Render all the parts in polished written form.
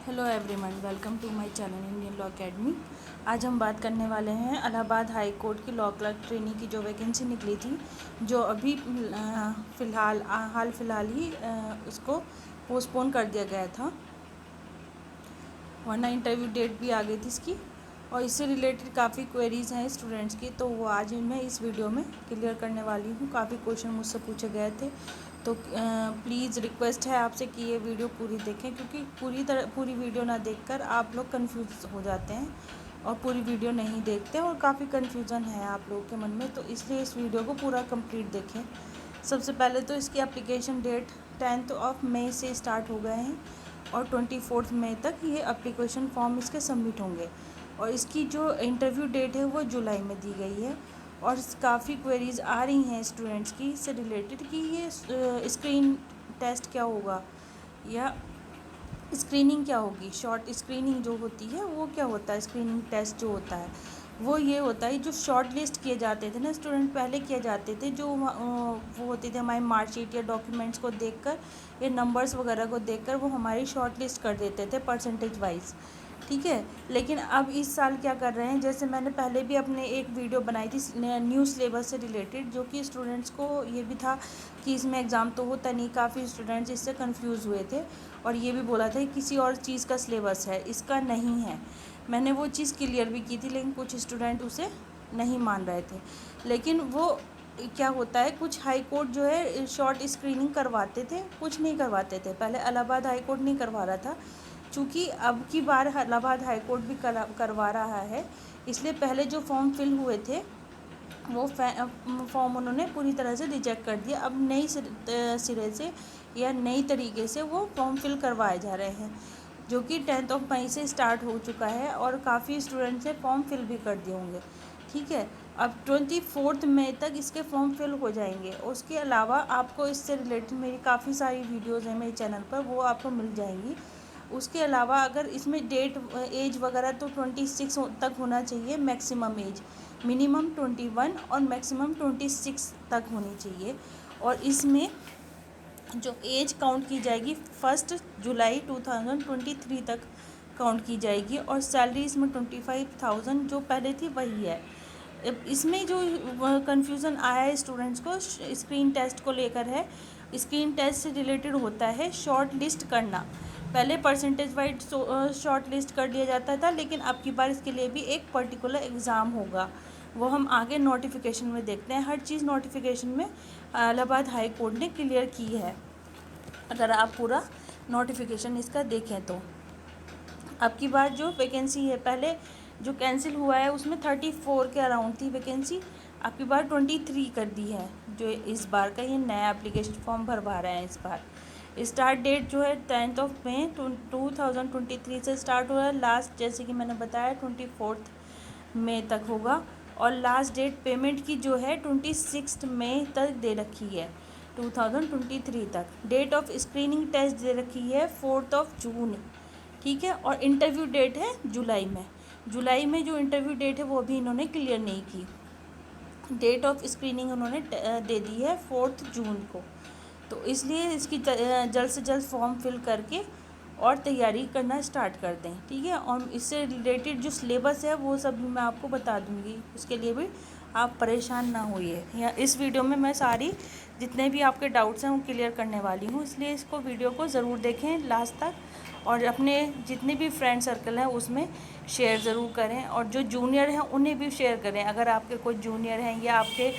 Hello everyone, welcome to my channel Indian law academy. आज हम बात करने वाले हैं इलाहाबाद हाई कोर्ट की लॉ क्लर्क ट्रेनी की जो वैकेंसी निकली थी, जो अभी हाल फिलहाल ही उसको पोस्टपोन कर दिया गया था, वरना इंटरव्यू डेट भी आ गई थी इसकी। और इससे रिलेटेड काफ़ी क्वेरीज़ हैं स्टूडेंट्स की, तो वो आज मैं इस वीडियो में क्लियर करने वाली हूँ। काफ़ी क्वेश्चन मुझसे पूछे गए थे, तो प्लीज़ रिक्वेस्ट है आपसे कि ये वीडियो पूरी देखें, क्योंकि पूरी वीडियो ना देखकर आप लोग कंफ्यूज हो जाते हैं और पूरी वीडियो नहीं देखते और काफ़ी कन्फ्यूज़न है आप लोगों के मन में। तो इसलिए इस वीडियो को पूरा कंप्लीट देखें। सबसे पहले तो इसकी एप्लीकेशन डेट 10 मई से स्टार्ट हो गए हैं और 24 मई तक ये एप्लीकेशन फॉर्म इसके सबमिट होंगे। और इसकी जो इंटरव्यू डेट है वो जुलाई में दी गई है। और काफ़ी क्वेरीज़ आ रही हैं स्टूडेंट्स की इससे रिलेटेड कि ये स्क्रीन टेस्ट क्या होगा या स्क्रीनिंग क्या होगी। शॉर्ट स्क्रीनिंग जो होती है वो क्या होता है, स्क्रीनिंग टेस्ट जो होता है वो ये होता है, जो शॉर्ट लिस्ट किए जाते थे ना स्टूडेंट, पहले किए जाते थे, जो वो होते थे हमारे मार्कशीट या डॉक्यूमेंट्स को देखकर या नंबर्स वगैरह को देखकर वो हमारी शॉर्ट लिस्ट कर देते थे परसेंटेज वाइज, ठीक है। लेकिन अब इस साल क्या कर रहे हैं, जैसे मैंने पहले भी अपने एक वीडियो बनाई थी न्यू सिलेबस से रिलेटेड, जो कि स्टूडेंट्स को ये भी था कि इसमें एग्ज़ाम तो होता नहीं, काफ़ी स्टूडेंट्स इससे कंफ्यूज हुए थे और ये भी बोला था कि किसी और चीज़ का सिलेबस है, इसका नहीं है। मैंने वो चीज़ क्लियर भी की थी, लेकिन कुछ स्टूडेंट उसे नहीं मान रहे थे। लेकिन वो क्या होता है, कुछ हाई कोर्ट जो है शॉर्ट स्क्रीनिंग करवाते थे, कुछ नहीं करवाते थे। पहले इलाहाबाद हाई कोर्ट नहीं करवा रहा था, चूँकि अब की बार इलाहाबाद हाई कोर्ट भी करवा रहा है, इसलिए पहले जो फॉर्म फिल हुए थे वो फॉर्म उन्होंने पूरी तरह से रिजेक्ट कर दिया। अब नई सिरे से या नई तरीके से वो फॉर्म फिल करवाए जा रहे हैं, जो कि 10 मई से स्टार्ट हो चुका है और काफ़ी स्टूडेंट्स ने फॉर्म फिल भी कर दिए होंगे, ठीक है। अब 24 मई तक इसके फॉर्म फिल हो जाएंगे। उसके अलावा आपको इससे रिलेटेड मेरी काफ़ी सारी वीडियोज़ हैं मेरे चैनल पर, वो आपको मिल जाएंगी। उसके अलावा अगर इसमें डेट एज वगैरह तो 26 तक होना चाहिए मैक्सिमम एज, मिनिमम 21 और मैक्सिमम 26 तक होनी चाहिए। और इसमें जो एज काउंट की जाएगी 1 जुलाई 2023 तक काउंट की जाएगी और सैलरी इसमें 25,000 जो पहले थी वही है। इसमें जो कन्फ्यूज़न आया है स्टूडेंट्स को स्क्रीन टेस्ट को लेकर है, स्क्रीन टेस्ट से रिलेटेड होता है शॉर्ट लिस्ट करना। पहले परसेंटेज वाइज शॉर्ट लिस्ट कर दिया जाता था, लेकिन अब की बार इसके लिए भी एक पर्टिकुलर एग्ज़ाम होगा, वो हम आगे नोटिफिकेशन में देखते हैं। हर चीज़ नोटिफिकेशन में इलाहाबाद हाई कोर्ट ने क्लियर की है, अगर आप पूरा नोटिफिकेशन इसका देखें तो। अब की बार जो वैकेंसी है, पहले जो कैंसिल हुआ है उसमें 34 के अराउंड थी वैकेंसी, अब की बार 23 कर दी है। जो इस बार का ये नया एप्लीकेशन फॉर्म भरवा रहे हैं इस बार। स्टार्ट डेट जो है 10 मई 2023 से स्टार्ट हो रहा है। लास्ट जैसे कि मैंने बताया 24 मई तक होगा। और लास्ट डेट पेमेंट की जो है 26 मई तक दे रखी है 2023 तक। डेट ऑफ स्क्रीनिंग टेस्ट दे रखी है 4 जून, ठीक है। और इंटरव्यू डेट है जुलाई में। जुलाई में जो इंटरव्यू डेट है वो अभी इन्होंने क्लियर नहीं की। डेट ऑफ स्क्रीनिंग उन्होंने दे दी है 4 जून को। तो इसलिए इसकी जल्द से जल्द फॉर्म फिल करके और तैयारी करना स्टार्ट कर दें, ठीक है। और इससे रिलेटेड जो सिलेबस है वो सब भी मैं आपको बता दूंगी, उसके लिए भी आप परेशान ना होइए। या इस वीडियो में मैं सारी जितने भी आपके डाउट्स हैं वो क्लियर करने वाली हूँ, इसलिए इसको वीडियो को ज़रूर देखें लास्ट तक और अपने जितने भी फ्रेंड सर्कल हैं उसमें शेयर ज़रूर करें। और जो जूनियर हैं उन्हें भी शेयर करें, अगर आपके कोई जूनियर हैं या आपके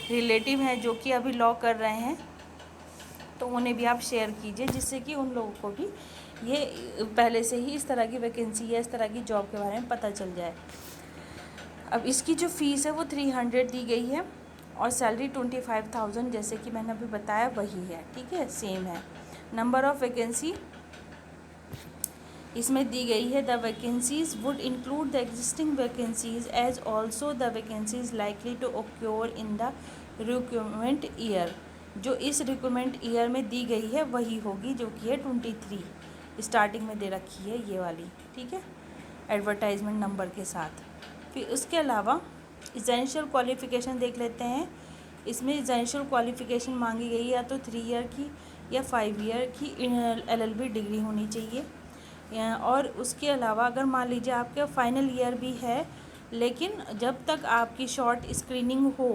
रिलेटिव हैं जो कि अभी लॉ कर रहे हैं तो उन्हें भी आप शेयर कीजिए, जिससे कि उन लोगों को भी ये पहले से ही इस तरह की वैकेंसी या इस तरह की जॉब के बारे में पता चल जाए। अब इसकी जो फ़ीस है वो 300 दी गई है और सैलरी 25,000 जैसे कि मैंने अभी बताया वही है, ठीक है, सेम है। नंबर ऑफ़ वैकेंसी इसमें दी गई है, the vacancies would include the existing vacancies as also the vacancies likely to occur in the recruitment year. जो इस रिक्रूटमेंट ईयर में दी गई है वही होगी, जो कि है 23 स्टार्टिंग में दे रखी है ये वाली, ठीक है, एडवर्टाइजमेंट नंबर के साथ। फिर उसके अलावा एसेंशियल क्वालिफ़िकेशन देख लेते हैं। इसमें एसेंशियल क्वालिफ़िकेशन मांगी गई है या तो 3 ईयर की या 5 ईयर की LLB डिग्री होनी चाहिए। और उसके अलावा अगर मान लीजिए आपका फाइनल ईयर भी है, लेकिन जब तक आपकी शॉर्ट स्क्रीनिंग हो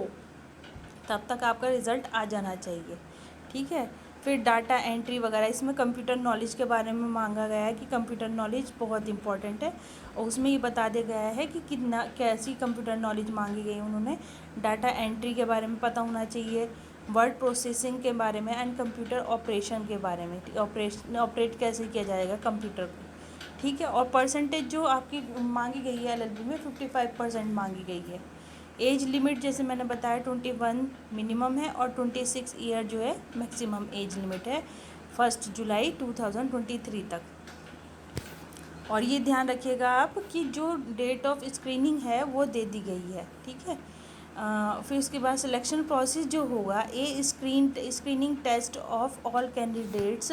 तब तक आपका रिज़ल्ट आ जाना चाहिए, ठीक है। फिर डाटा एंट्री वगैरह, इसमें कंप्यूटर नॉलेज के बारे में मांगा गया है कि कंप्यूटर नॉलेज बहुत इंपॉर्टेंट है, और उसमें ये बता दिया गया है कि कितना कैसी कंप्यूटर नॉलेज मांगी गई उन्होंने। डाटा एंट्री के बारे में पता होना चाहिए, वर्ड प्रोसेसिंग के बारे में, एंड कंप्यूटर ऑपरेशन के बारे में, ऑपरेट कैसे किया जाएगा कंप्यूटर को, ठीक है। और परसेंटेज जो आपकी मांगी गई है LLB में 55% मांगी गई है। एज लिमिट जैसे मैंने बताया 21 मिनिमम है और 26 ईयर जो है मैक्सिमम एज लिमिट है 1 जुलाई 2023 तक। और ये ध्यान रखिएगा आप कि जो डेट ऑफ स्क्रीनिंग है वो दे दी गई है, ठीक है। फिर उसके बाद सिलेक्शन प्रोसेस जो होगा, screening test of all candidates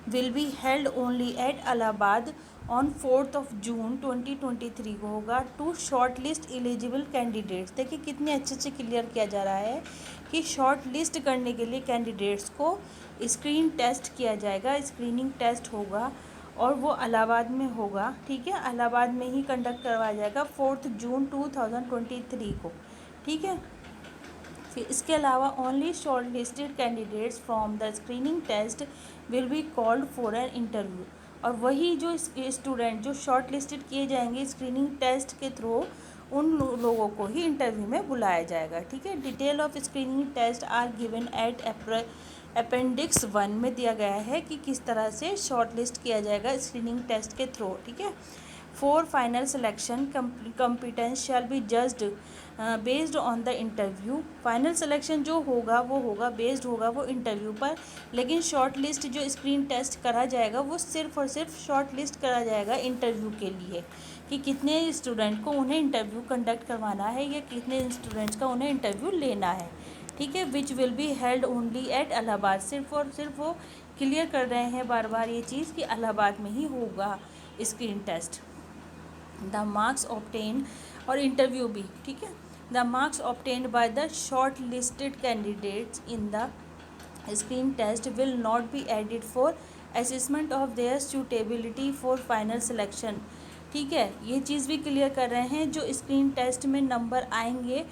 will be held only at Allahabad on 4 June 2023 को होगा to short list eligible candidates. देखिए कितने अच्छे से क्लियर किया जा रहा है कि शॉर्ट लिस्ट करने के लिए कैंडिडेट्स को स्क्रीन टेस्ट किया जाएगा, स्क्रीनिंग टेस्ट होगा और वो इलाहाबाद में होगा, ठीक है। इलाहाबाद में ही कंडक्ट करवाया जाएगा 4 जून 2023 को, ठीक है। फिर इसके अलावा only short listed candidates from the screening test will be called for an interview. और वही जो स्टूडेंट जो शॉर्ट लिस्टेड किए जाएंगे स्क्रीनिंग टेस्ट के थ्रू, उन लोगों को ही इंटरव्यू में बुलाया जाएगा, ठीक है। Detail of screening test are given at appendix 1 में दिया गया है कि किस तरह से शॉर्ट लिस्ट किया जाएगा स्क्रीनिंग टेस्ट के थ्रू, ठीक है। For final selection competence shall be judged based on the interview. Final selection जो होगा वो होगा बेस्ड होगा वो इंटरव्यू पर, लेकिन शॉर्ट लिस्ट जो स्क्रीन टेस्ट करा जाएगा वो सिर्फ और सिर्फ शॉर्ट लिस्ट करा जाएगा इंटरव्यू के लिए, कि कितने स्टूडेंट को उन्हें इंटरव्यू कंडक्ट करवाना है या कितने स्टूडेंट्स का उन्हें इंटरव्यू लेना है, ठीक है। Which will be held only at Allahabad. सिर्फ और सिर्फ वो क्लियर कर रहे हैं बार बार ये चीज़ कि इलाहाबाद में ही होगा screen test. The marks obtain, और इंटरव्यू भी, ठीक है। The marks obtained by the short listed candidates in the screen test will not be added for assessment of their suitability for final selection, ठीक है। ये चीज़ भी क्लियर कर रहे हैं जो स्क्रीन टेस्ट में नंबर आएंगे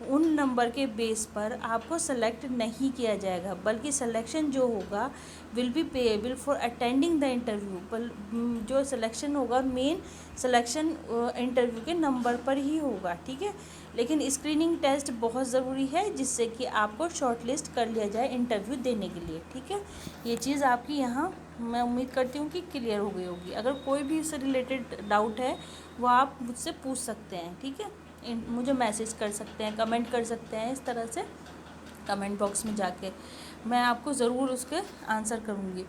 उन नंबर के बेस पर आपको सेलेक्ट नहीं किया जाएगा, बल्कि सिलेक्शन जो होगा will be payable for attending the interview. जो सिलेक्शन होगा मेन सिलेक्शन इंटरव्यू के नंबर पर ही होगा, ठीक है। लेकिन स्क्रीनिंग टेस्ट बहुत ज़रूरी है जिससे कि आपको शॉर्टलिस्ट कर लिया जाए इंटरव्यू देने के लिए, ठीक है। ये चीज़ आपकी यहाँ मैं उम्मीद करती हूँ कि क्लियर हो गई होगी। अगर कोई भी इससे रिलेटेड डाउट है वो आप मुझसे पूछ सकते हैं, ठीक है। मुझे मैसेज कर सकते हैं, कमेंट कर सकते हैं, इस तरह से कमेंट बॉक्स में जाके मैं आपको ज़रूर उसके आंसर करूँगी।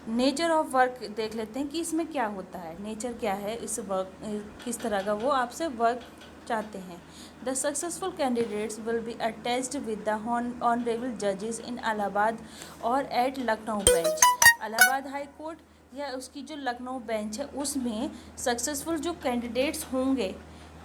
नेचर ऑफ वर्क देख लेते हैं कि इसमें क्या होता है, नेचर क्या है इस वर्क, किस तरह का वो आपसे वर्क चाहते हैं। The successful candidates will be attached with the honourable जजेस इन इलाहाबाद और at Lucknow bench. Allahabad high court या उसकी जो लखनऊ बेंच है उसमें सक्सेसफुल जो कैंडिडेट्स होंगे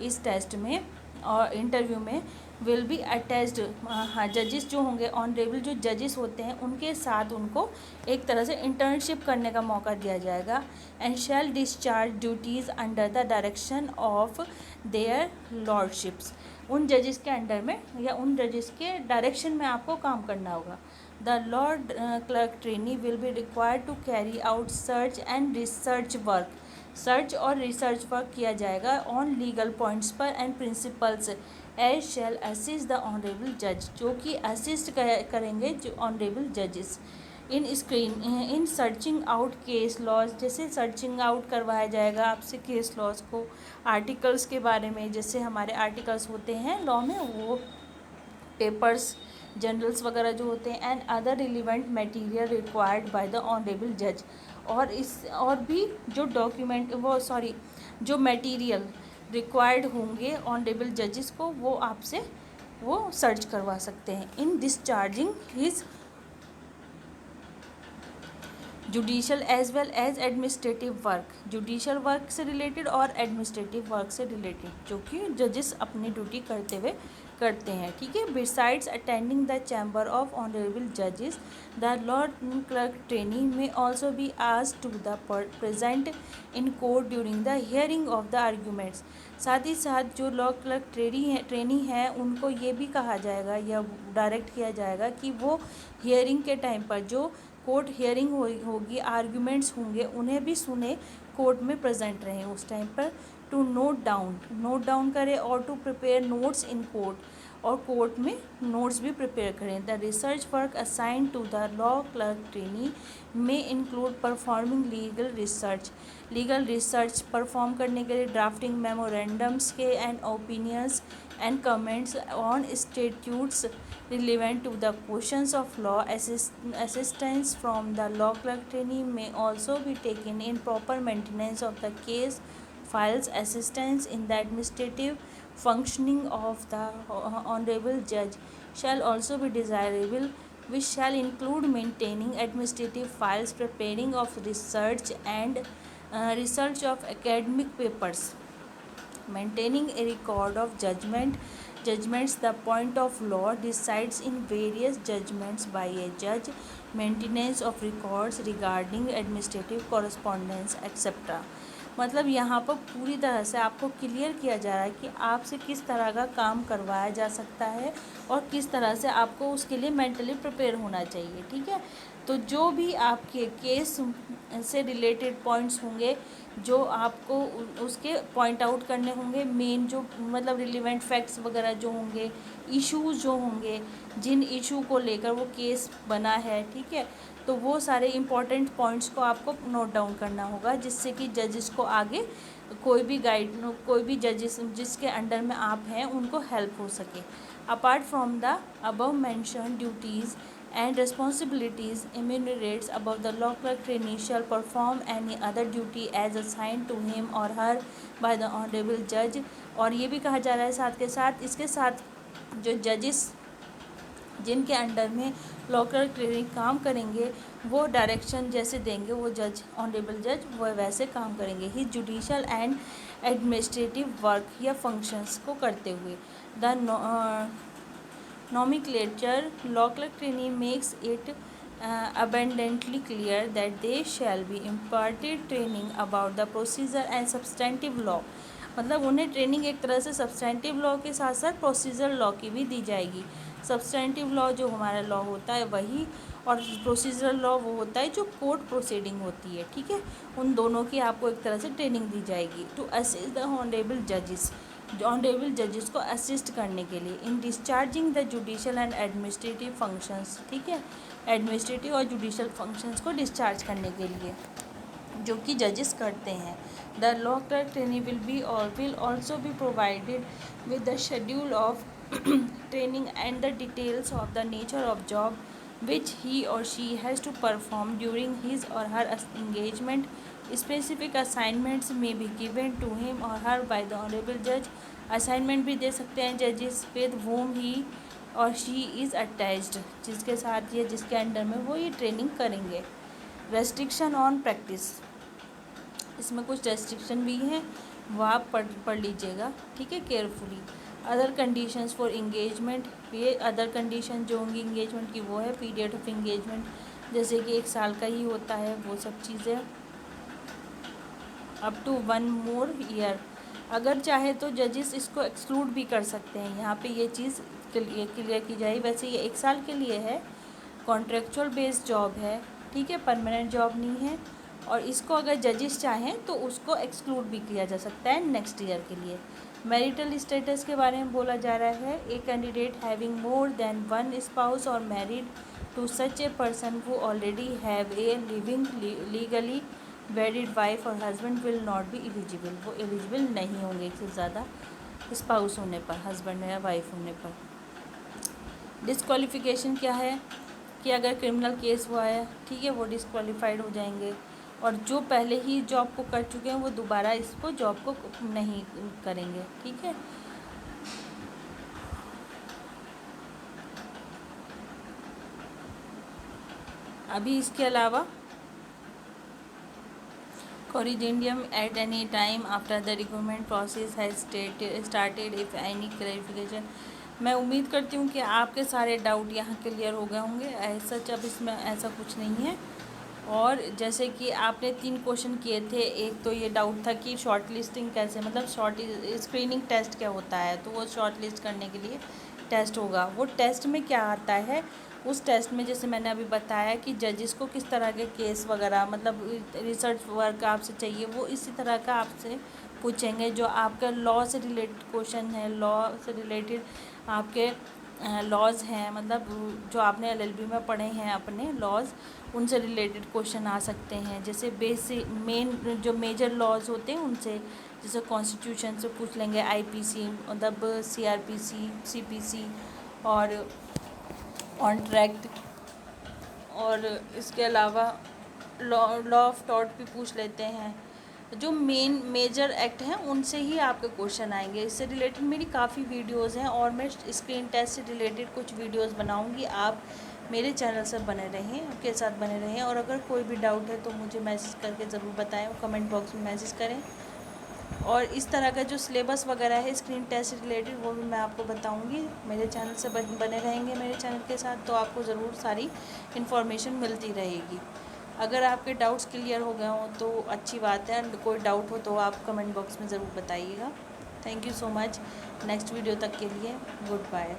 इस टेस्ट में और इंटरव्यू में विल बी अटैच्ड, हाँ जजेस जो होंगे ऑनरेबल जो जजेस होते हैं उनके साथ उनको एक तरह से इंटर्नशिप करने का मौका दिया जाएगा। And shall discharge duties under the direction of their lordships. उन जजेस के अंडर में या उन जजेस के डायरेक्शन में आपको काम करना होगा। The law clerk trainee will be required to carry out search and research work. Search और रिसर्च वर्क किया जाएगा ऑन लीगल पॉइंट्स पर and principles as shall assist the honourable जज, जो कि असिस्ट करेंगे जो ऑनरेबल जजेस in searching out case laws. जैसे सर्चिंग आउट करवाया जाएगा आपसे केस लॉज को, आर्टिकल्स के बारे में, जैसे हमारे आर्टिकल्स होते हैं लॉ में वो पेपर्स जनरल्स वगैरह जो होते हैं, and other relevant material required by the honourable जज। और भी जो डॉक्यूमेंट जो मटेरियल रिक्वायर्ड होंगे ऑनरेबल जजेस को वो आपसे वो सर्च करवा सकते हैं। In discharging his judicial as well as administrative work, judicial work से रिलेटेड और एडमिनिस्ट्रेटिव वर्क से रिलेटेड जो कि जजेस अपनी ड्यूटी करते हुए करते हैं, ठीक है। Besides attending the chamber of honourable जजेस, the law clerk trainee may also be asked to the present in court during the hearing of the arguments. साथ ही साथ जो लॉ क्लर्क ट्रेनी है उनको ये भी कहा जाएगा या डायरेक्ट किया जाएगा कि वो हियरिंग के टाइम पर जो कोर्ट हियरिंग होगी, आर्ग्यूमेंट्स होंगे, उन्हें भी सुने, कोर्ट में प्रेजेंट रहें उस टाइम पर। टू नोट डाउन करें और to prepare notes in court, और कोर्ट में नोट्स भी प्रिपेयर करें। The research work assigned to the law clerk trainee में include performing legal research perform करने के लिए, ड्राफ्टिंग मेमोरेंडम्स के and opinions and comments on statutes relevant to the questions of law. Assistance from the law clerk trainee may also be taken in proper maintenance of the case files. Assistance in the administrative functioning of the honorable judge shall also be desirable, which shall include maintaining administrative files, preparing of research and research of academic papers, maintaining a record of judgments the point of law decides in various judgments by a judge, maintenance of records regarding administrative correspondence etc. मतलब यहाँ पर पूरी तरह से आपको clear किया जा रहा है कि आपसे किस तरह का काम करवाया जा सकता है और किस तरह से आपको उसके लिए मेंटली प्रिपेयर होना चाहिए, ठीक है। तो जो भी आपके केस से रिलेटेड पॉइंट्स होंगे, जो आपको उसके पॉइंट आउट करने होंगे, मेन जो मतलब रिलेवेंट फैक्ट्स वगैरह जो होंगे, इश्यूज़ जो होंगे, जिन इशू को लेकर वो केस बना है, ठीक है, तो वो सारे इम्पॉर्टेंट पॉइंट्स को आपको नोट डाउन करना होगा, जिससे कि जजेस को आगे कोई भी जजेस जिसके अंडर में आप हैं उनको हेल्प हो सके। Apart from the above mention duties and responsibilities enumerated above, the law clerk trainee shall perform any other duty as assigned to him or her by the honorable judge। और ये भी कहा जा रहा है साथ के साथ, इसके साथ जो जजेस जिनके अंडर में लॉ क्लर्क ट्रेनी काम करेंगे वो डायरेक्शन जैसे देंगे, वो जज ऑनरेबल जज वो वैसे काम करेंगे ही जुडिशल एंड एडमिनिस्ट्रेटिव वर्क या फंक्शंस को करते हुए। The nomenclature law clerk trainee makes it abundantly clear that they shall be imparted training about the procedure and substantive law। मतलब उन्हें ट्रेनिंग एक तरह से सब्सटेंटिव लॉ के साथ साथ प्रोसीजर लॉ की भी दी जाएगी। सब्सटेंटिव लॉ जो हमारा लॉ होता है वही, और प्रोसीजर लॉ वो होता है जो कोर्ट प्रोसीडिंग होती है, ठीक है। उन दोनों की आपको एक तरह से ट्रेनिंग दी जाएगी। टू असिस्ट द ऑनरेबल जजेस, ऑनरेबल जजेस को असिस्ट करने के लिए इन discharging the judicial and administrative functions, ठीक है, एडमिनिस्ट्रेटिव और जुडिशल फंक्शंस को डिस्चार्ज करने के लिए जो कि जजेस करते हैं। The law clerk trainee will also be provided with the schedule of training and the details of the nature of job which he or she has to perform during his or her engagement. Specific assignments may be given to him or her by the honorable judge। Assignment भी दे सकते हैं जजेस with whom he or she is attached, जिसके साथ या जिसके under में वो ये ट्रेनिंग करेंगे। रेस्ट्रिक्शन ऑन प्रैक्टिस, इसमें कुछ रेस्ट्रिक्शन भी हैं, वो आप पढ़ लीजिएगा, ठीक है, carefully. Other conditions for engagement, ये अदर कंडीशन जो होंगी इंगेजमेंट की वो है पीरियड ऑफ इंगेजमेंट, जैसे कि 1 साल का ही होता है, वो सब चीज़ें। अप टू 1 more year, अगर चाहे तो जजेस इसको एक्सक्लूड भी कर सकते हैं, यहाँ पे ये चीज़ क्लियर की जाए। वैसे ये 1 साल के लिए है, कॉन्ट्रेक्चुअल बेस्ड जॉब है, ठीक है, परमानेंट जॉब नहीं है, और इसको अगर जजेस चाहें तो उसको एक्सक्लूड भी किया जा सकता है नेक्स्ट ईयर के लिए। मैरिटल स्टेटस के बारे में बोला जा रहा है, a candidate having more than 1 spouse और married to such a person who already have a living legally wedded wife और husband will not be eligible, वो एलिजिबल नहीं होंगे एक से ज़्यादा स्पाउस होने पर, हस्बैंड या वाइफ होने पर। डिस्क्वालिफिकेशन क्या है कि अगर क्रिमिनल केस हुआ है, ठीक है, वो डिस्क्वालीफाइड हो जाएंगे, और जो पहले ही जॉब को कर चुके हैं वो दोबारा इसको जॉब को नहीं करेंगे, ठीक है। अभी इसके अलावा corrigendum at any time after the recruitment process has started if any clarification, मैं उम्मीद करती हूँ कि आपके सारे डाउट यहाँ क्लियर हो गए होंगे। ऐसा जब इसमें ऐसा कुछ नहीं है। और जैसे कि आपने 3 क्वेश्चन किए थे, एक तो ये डाउट था कि शॉर्ट लिस्टिंग कैसे, मतलब शॉर्ट स्क्रीनिंग टेस्ट क्या होता है, तो वो शॉर्ट लिस्ट करने के लिए टेस्ट होगा। वो टेस्ट में क्या आता है, उस टेस्ट में जैसे मैंने अभी बताया कि जजेस को किस तरह के केस वगैरह, मतलब रिसर्च वर्क आपसे चाहिए, वो इसी तरह का आपसे पूछेंगे। जो आपका लॉ से रिलेटेड क्वेश्चन है, लॉ से रिलेटेड आपके लॉज हैं, मतलब जो आपने एलएलबी में पढ़े हैं अपने लॉज, उनसे रिलेटेड क्वेश्चन आ सकते हैं। जैसे बेसिक मेन जो मेजर लॉज होते हैं उनसे, जैसे कॉन्स्टिट्यूशन से पूछ लेंगे, आईपीसी मतलब सीआरपीसी, सीपीसी और कॉन्ट्रैक्ट, और इसके अलावा लॉ ऑफ टॉर्ट भी पूछ लेते हैं। जो मेन मेजर एक्ट हैं उनसे ही आपके क्वेश्चन आएंगे। इससे रिलेटेड मेरी काफ़ी वीडियोस हैं और मैं स्क्रीन टेस्ट से रिलेटेड कुछ वीडियोस बनाऊंगी। आप मेरे चैनल से बने रहें, आपके साथ बने रहें। और अगर कोई भी डाउट है तो मुझे मैसेज करके ज़रूर बताएं, कमेंट बॉक्स में मैसेज करें। और इस तरह का जो सिलेबस वगैरह है स्क्रीन टेस्ट से रिलेटेड, वो भी मैं आपको बताऊंगी। मेरे चैनल से बने रहेंगे मेरे चैनल के साथ, तो आपको ज़रूर सारी इन्फॉर्मेशन मिलती रहेगी। अगर आपके डाउट्स क्लियर हो गए हों तो अच्छी बात है, कोई डाउट हो तो आप कमेंट बॉक्स में ज़रूर बताइएगा। Thank you so much. Next video तक के लिए गुड बाय।